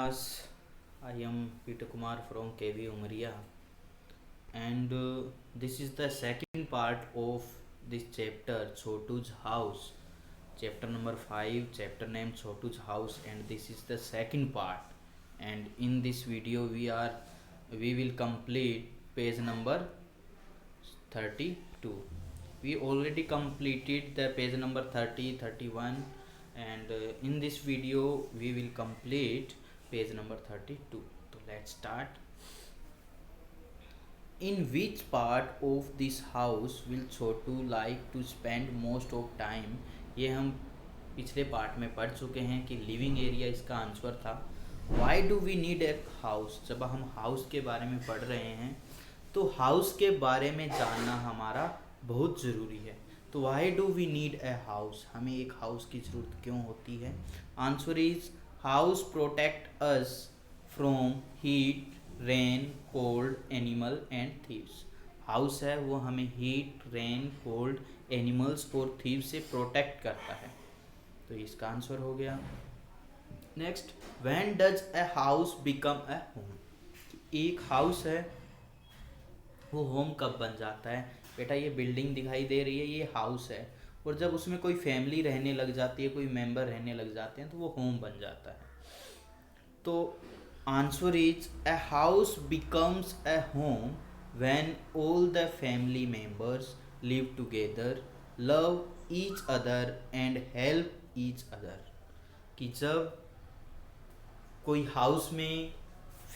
class. I am Peter Kumar from KV Umaria, and this is the second part of this chapter Chotu's house. Chapter number 5, chapter name Chotu's house, and this is the second part. And in this video, we will complete page number 32. We already completed the page number 30, 31, and in this video we will complete page number 32. So let's start. In which part of this house will Chotu like to spend most of time? ये हम पिछले part में पढ़ चुके हैं कि living area इसका answer था. Why do we need a house? जब हम हाउस के बारे में पढ़ रहे हैं तो हाउस के बारे में जानना हमारा बहुत ज़रूरी है. तो why do we need a house? हमें एक हाउस की ज़रूरत क्यों होती है? Answer is house protect us from heat, rain, cold, animal and thieves. House है वो हमें हीट, रेन, कोल्ड, एनिमल्स और थीव्स से प्रोटेक्ट करता है. तो इसका आंसर हो गया. Next, when does a house become a home? एक हाउस है वो होम कब बन जाता है? बेटा ये बिल्डिंग दिखाई दे रही है, ये हाउस है, और जब उसमें कोई फैमिली रहने लग जाती है, कोई मेंबर रहने लग जाते हैं तो वो होम बन जाता है. तो answer is a house becomes a home when all the family members live together, love each other and help each other. कि जब कोई हाउस में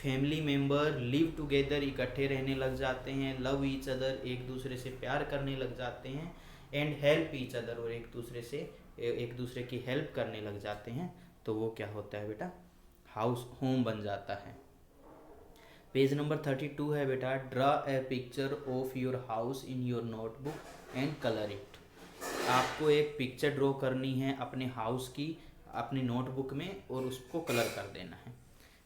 फैमिली मेंबर लिव टुगेदर इकट्ठे रहने लग जाते हैं, लव ईच अदर एक दूसरे से प्यार करने लग जाते हैं, एंड हेल्प ईच अदर और एक दूसरे की हेल्प करने लग जाते हैं, तो वो क्या होता है बेटा? हाउस होम बन जाता है. पेज नंबर 32 है बेटा. Draw a picture of your house in your notebook and colour it. आपको एक पिक्चर ड्रॉ करनी है अपने हाउस की अपनी नोटबुक में और उसको कलर कर देना है.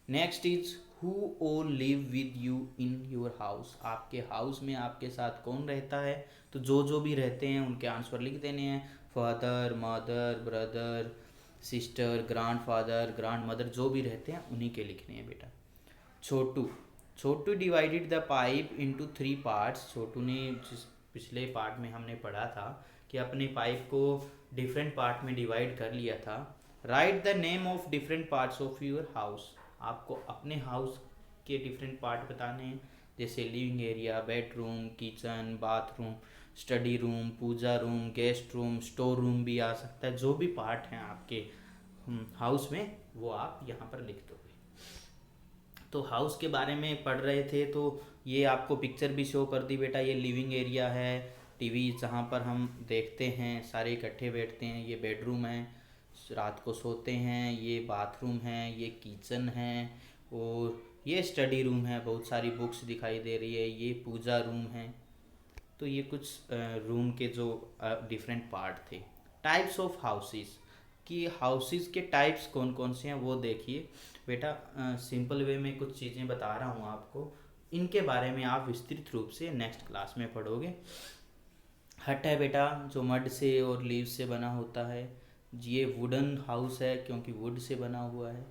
Next is who all live with you in your house? आपके हाउस में आपके साथ कौन रहता है? तो जो भी रहते हैं उनके आंसर लिख देने हैं. Father, mother, brother, sister, grandfather, grandmother, जो भी रहते हैं उन्हीं के लिखने हैं बेटा. Chhotu divided the pipe into 3 parts. Chhotu ने जिस पिछले पार्ट में हमने पढ़ा था कि अपने पाइप को डिफरेंट पार्ट में डिवाइड कर लिया था. Write the name of different parts of your house. आपको अपने हाउस के डिफरेंट पार्ट बताने हैं, जैसे living area, bedroom, kitchen, bathroom, study room, puja room, guest room, store room भी आ सकता है. जो भी पार्ट हैं आपके हाउस में वो आप यहाँ पर लिख दोगे. तो हाउस के बारे में पढ़ रहे थे तो ये आपको पिक्चर भी शो कर दी बेटा. ये लिविंग एरिया है, टीवी जहाँ पर हम देखते हैं, सारे इकट्ठे बैठते हैं. ये बेडरूम है, रात को सोते हैं. ये बाथरूम है, ये किचन है, और ये स्टडी रूम है, बहुत सारी बुक्स दिखाई दे रही है. ये पूजा रूम है. तो ये कुछ रूम के जो डिफरेंट पार्ट थे. टाइप्स ऑफ हाउसेस, कि हाउसेस के टाइप्स कौन कौन से हैं वो देखिए बेटा. सिंपल वे में कुछ चीज़ें बता रहा हूँ आपको, इनके बारे में आप विस्तृत रूप से नेक्स्ट क्लास में पढ़ोगे. हट है बेटा जो मड से और लीव से बना होता है. ये वुडन हाउस है क्योंकि वुड से बना हुआ है.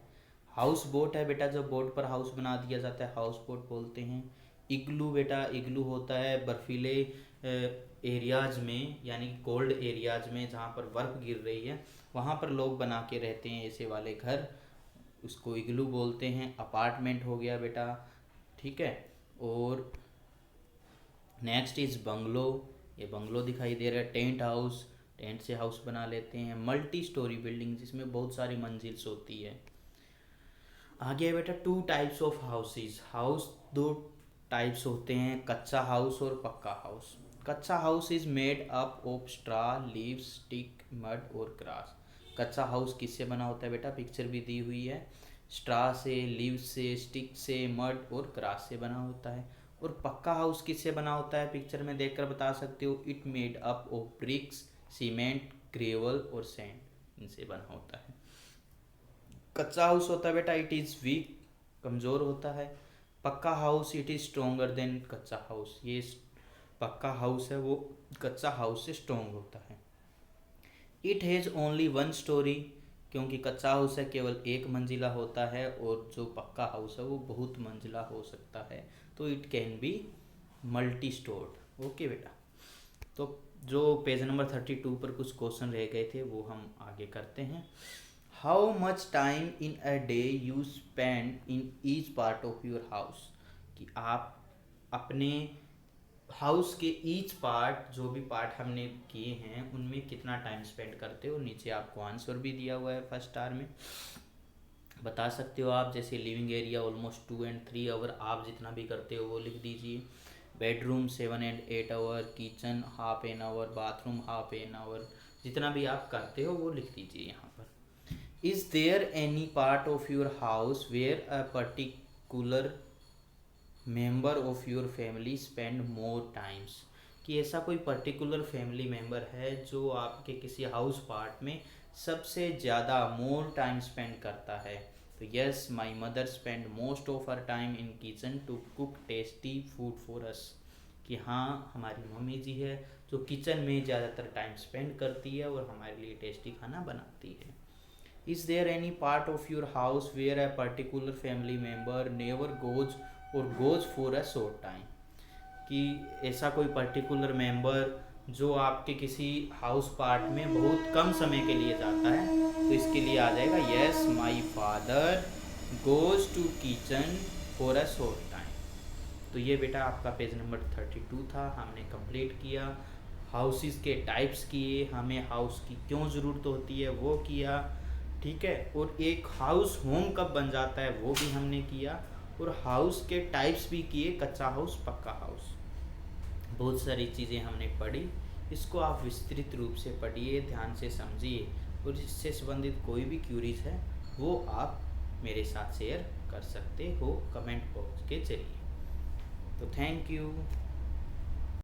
हाउस बोट है बेटा, जब बोट पर हाउस बना दिया जाता है हाउस बोट बोलते हैं. इग्लू बेटा, इग्लू होता है बर्फीले एरियाज में, यानी कोल्ड एरियाज में जहाँ पर बर्फ़ गिर रही है वहाँ पर लोग बना के रहते हैं ऐसे वाले घर, उसको इग्लू बोलते हैं. अपार्टमेंट हो गया बेटा, ठीक है. और नेक्स्ट इज बंगलो. ये बंगलो दिखाई दे रहा है. टेंट हाउस, टेंट से हाउस बना लेते हैं. मल्टी स्टोरी बिल्डिंग जिसमें बहुत सारी मंजिल्स होती है. आगे है बेटा 2 types of houses. House 2 types होते हैं, कच्चा हाउस और पक्का हाउस. कच्चा house is made up of straw, leaves, stick, mud और ग्रास. कच्चा हाउस किससे बना होता है बेटा? पिक्चर भी दी हुई है. स्ट्रा से, लीव्स से, स्टिक से, मड और ग्रास से बना होता है. और पक्का हाउस किससे बना होता है? पिक्चर में देखकर बता सकते हो. It made up of BRICS, cement, gravel और सैंड, इनसे बना होता है. कच्चा हाउस होता है बेटा इट इज़ वीक, कमज़ोर होता है. पक्का house it is stronger then कच्चा हाउस. ये पक्का हाउस है वो कच्चा हाउस से स्ट्रोंग होता है. It has only 1 story. क्योंकि कच्चा हाउस है केवल एक मंजिला होता है और जो पक्का हाउस है वो बहुत मंजिला हो सकता है, तो it can be multi stored. Okay बेटा, तो जो पेज नंबर 32 पर कुछ क्वेश्चन रह गए थे वो हम आगे करते हैं। How much time in a day you spend in each part of your house, कि आप अपने हाउस के ईच पार्ट, जो भी पार्ट हमने किए हैं उनमें कितना टाइम स्पेंड करते हो। नीचे आपको आंसर भी दिया हुआ है फर्स्ट स्टार में, बता सकते हो आप। जैसे living area almost 2 and 3 hour, आप जितना भी करते हो वो लिख दीजिए। Bedroom 7 and 8 hour, kitchen half an hour, bathroom half an hour, जितना भी आप करते हो वो लिख दीजिए यहाँ पर। Is there any part of your house where a particular member of your family spend more times, कि ऐसा कोई पर्टिकुलर फैमिली मेंबर है जो आपके किसी हाउस पार्ट में सबसे ज़्यादा मोर टाइम स्पेंड करता है। तो yes, my mother spend most of her time in kitchen to cook tasty food for us, कि हाँ हमारी मम्मी जी है जो किचन में ज़्यादातर टाइम स्पेंड करती है और हमारे लिए टेस्टी खाना बनाती है। Is there any part of your house where a particular family member never goes or goes for a short time, कि ऐसा कोई पर्टिकुलर मेंबर जो आपके किसी हाउस पार्ट में बहुत कम समय के लिए जाता है, तो इसके लिए आ जाएगा yes, my father goes to kitchen for a short time. तो ये बेटा आपका पेज नंबर 32 था, हमने कंप्लीट किया। हाउसेस के टाइप्स किए, हमें हाउस की क्यों ज़रूरत होती है वो किया, ठीक है। और एक हाउस होम कब बन जाता है वो भी हमने किया, और हाउस के टाइप्स भी किए, कच्चा हाउस पक्का हाउस। बहुत सारी चीज़ें हमने पढ़ी, इसको आप विस्तृत रूप से पढ़िए, ध्यान से समझिए, और इससे संबंधित कोई भी क्यूरीज है वो आप मेरे साथ शेयर कर सकते हो कमेंट बॉक्स के जरिए। तो थैंक यू।